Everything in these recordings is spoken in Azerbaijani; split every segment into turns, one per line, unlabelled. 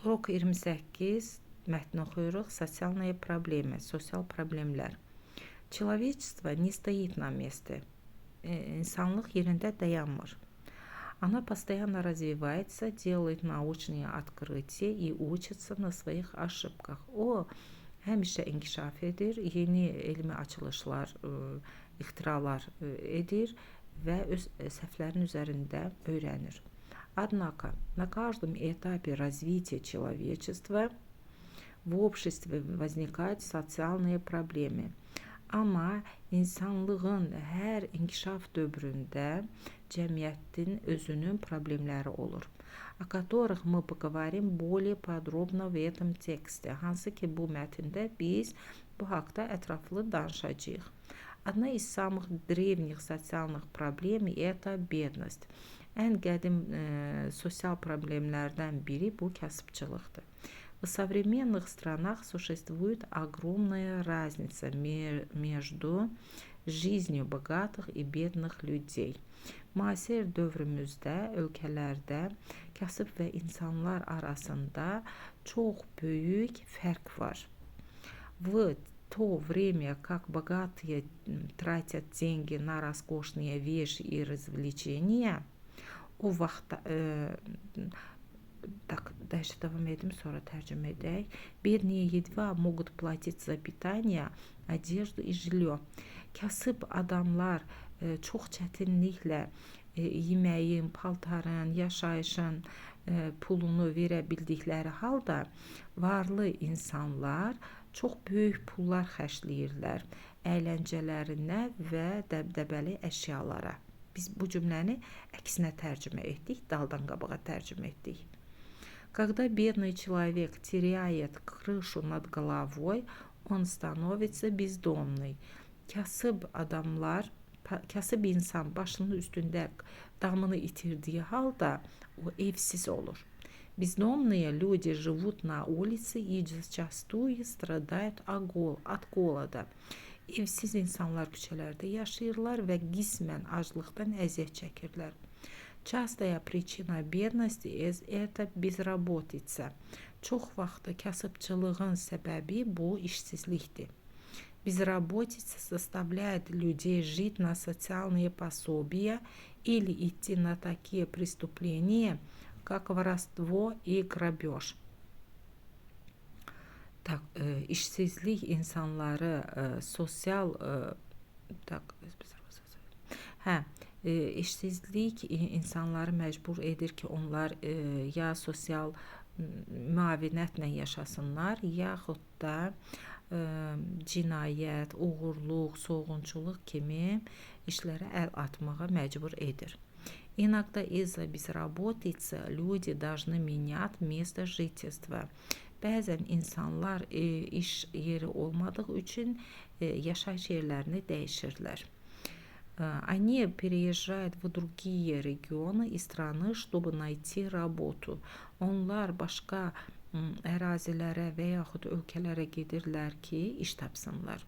Urok 28 mətni oxuyuruq. Sosialные проблемы, sosial problemlər. Человечество не стоит на месте. İnsanlıq yerində dayanmır. Она постоянно развивается, делает научные открытия и учится на своих ошибках. O həmişə inkişaf edir, yeni elmi açılışlar, ixtiralar edir və öz səhvlərin üzərində öyrənir. Однако на каждом этапе развития человечества в обществе возникают социальные проблемы. Amma insanlığın hər inkişaf dövründə cəmiyyətin özünün problemləri olur. О которых мы поговорим более подробно в этом тексте. Hansı ki bu mətndə biz bu haqda ətraflı danışacağıq. Одна из самых древних социальных проблем это бедность. Ən qədim sosial problemlərdən biri bu kasıbçılıqdır. В современных странах существует огромная разница между жизнью bogатых и бедных людей. Müasir dövrümüzdə ölkələrdə kasıb və insanlar arasında çox böyük fərq var. В то время как богатые тратят деньги на роскошные вещи и развлечения, o vaxt дальше davam edim, sonra tərcümə edək. Бедные едва могут платить за питание, одежду и жилье. Kasıb adamlar çox çətinliklə yeməyin, paltarın, yaşayışın pulunu verə bildikləri halda varlı insanlar çox böyük pullar xərcləyirlər əyləncələrinə və dəbdəbəli əşyalara. Biz bu cümləni əksinə tərcümə etdik, daldan qabağa tərcümə etdik. Когда бедный человек теряет крышу над головой, он становится бездомный. Kasıb insan başının üstündə damını itirdiyi halda o evsiz olur. Бездомные люди живут на улице и зачастую страдают от голода. Evsiz insanlar küçələrdə yaşayırlar və qismən aclıqdan əziyyət çəkirlər. Частая причина бедности это безработица. Çox vaxt kasıbçılığın səbəbi bu işsizlikdir. Безработица заставляет людей жить на социальные пособия или идти на такие преступления, как воровство и грабеж. İşsizlik insanları işsizlik insanları məcbur edir ki, onlar ya sosial müavinətlə yaşasınlar, yaxud da cinayət, uğurluq, soğunçuluq kimi işlərə əl atmağa məcbur edir. Иногда из-за безработицы люди должны менять место жительства. Bəzən insanlar iş yeri olmadığı üçün yaşayış yerlərini dəyişirlər. Они переезжают в другие регионы и страны, чтобы найти работу. Onlar başqa ərazilərə və yaxud ölkələrə gedirlər ki, iş tapsınlar.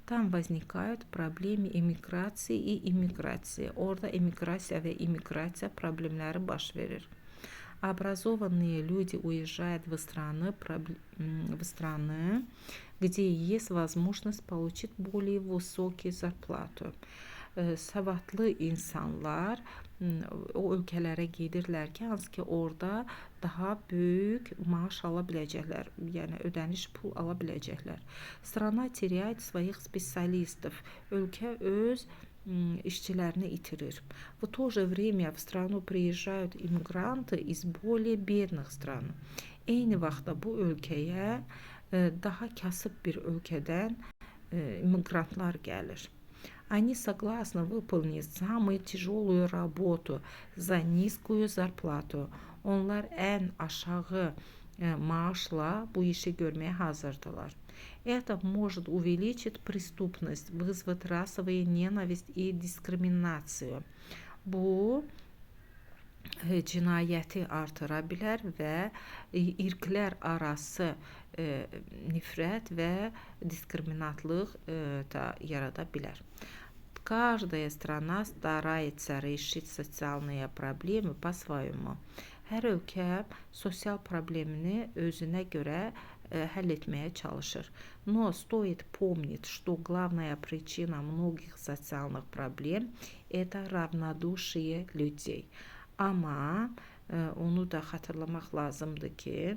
Там возникают проблемы эмиграции и иммиграции. Orada emigrasiya və immigrasiya problemləri baş verir. Образованные люди уезжают в страны, где есть возможность получить более высокую зарплату. Savadlı insanlar o ölkələrə gedirlər ki, hansı ki orada daha böyük maaş ala biləcəklər, yəni ödəniş pul ala biləcəklər. Страна теряет своих специалистов. Ölkə öz işçilərini itirir. В то же время в страну приезжают иммигранты из более бедных стран. Eyni vaxtda bu ölkəyə daha kasıb bir ölkədən immigrantlar gəlir. Они согласны выполнить самую тяжелую работу за низкую зарплату. Onlar ən aşağı maaşla bu işi görməyə hazırdılar. Это может увеличить преступность, вызвать расовую ненависть и дискриминацию. Bu cinayəti artıra bilər və irqlər arası nifrət və diskriminatlıq da yarada bilər. Каждая страна старается решить социальные проблемы по-своему. Hər ölkə sosial problemini özünə görə həll etməyə çalışır. Но стоит помнить, что главная причина многих социальных проблем – это равнодушие людей. Amma onu da xatırlamaq lazımdır ki,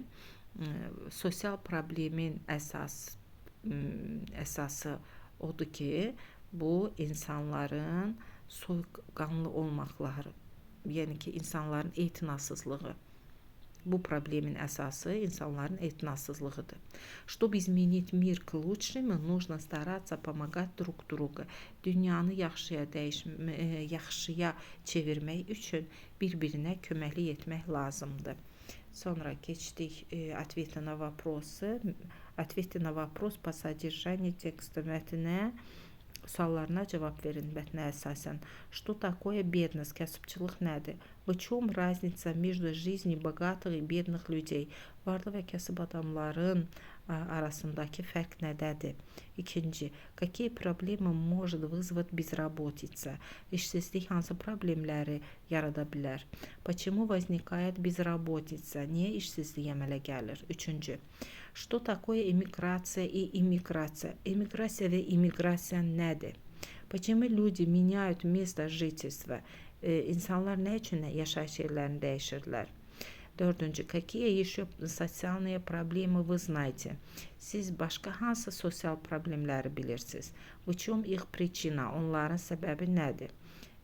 sosial problemin əsası odur ki, bu insanların soyuqqanlı olmaqları, yəni ki, insanların etinasızlığı. Bu problemin əsası insanların etinasızlığıdır. Чтобы изменить mir к лучшему, нужно стараться помогать друг другу. Dünyanı yaxşıya çevirmək üçün bir-birinə köməklik etmək lazımdır. Sonra keçdik ответы на вопросы. Ответы на вопрос по содержанию текста mətnə suallarına cavab verin mətnə əsasən. Что такое бедность? Kasıbçılıq nədir? В чем разница между жизнью богатых и бедных людей? Varlı və kasıb adamların arasındakı fərq nədədir? İkinci, какие проблемы может вызвать безработица? İşsizlik hansı problemləri yarada bilər? Почему возникает безработица? Niyə işsizlik əmələ gəlir? Üçüncü, что такое эмиграция и иммиграция? Эмиграция və immigrasiya nədir? Почему люди меняют место жительства? İnsanlar nə üçün yaşayış yerlərini dəyişirlər? Dördüncü, какие еще социальные проблемы вы знаете? Siz başqa hansı sosial problemləri bilirsiniz? В чем их причина? Onların səbəbi nədir?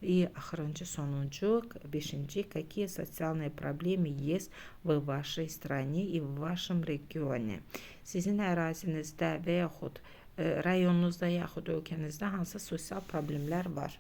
И axırıncı, sonuncu, beşinci, какие социальные проблемы есть в вашей стране и в вашем регионе? Sizin ərazinizdə və yaxud rayonunuzda yaxud ölkənizdə hansı sosial problemlər var?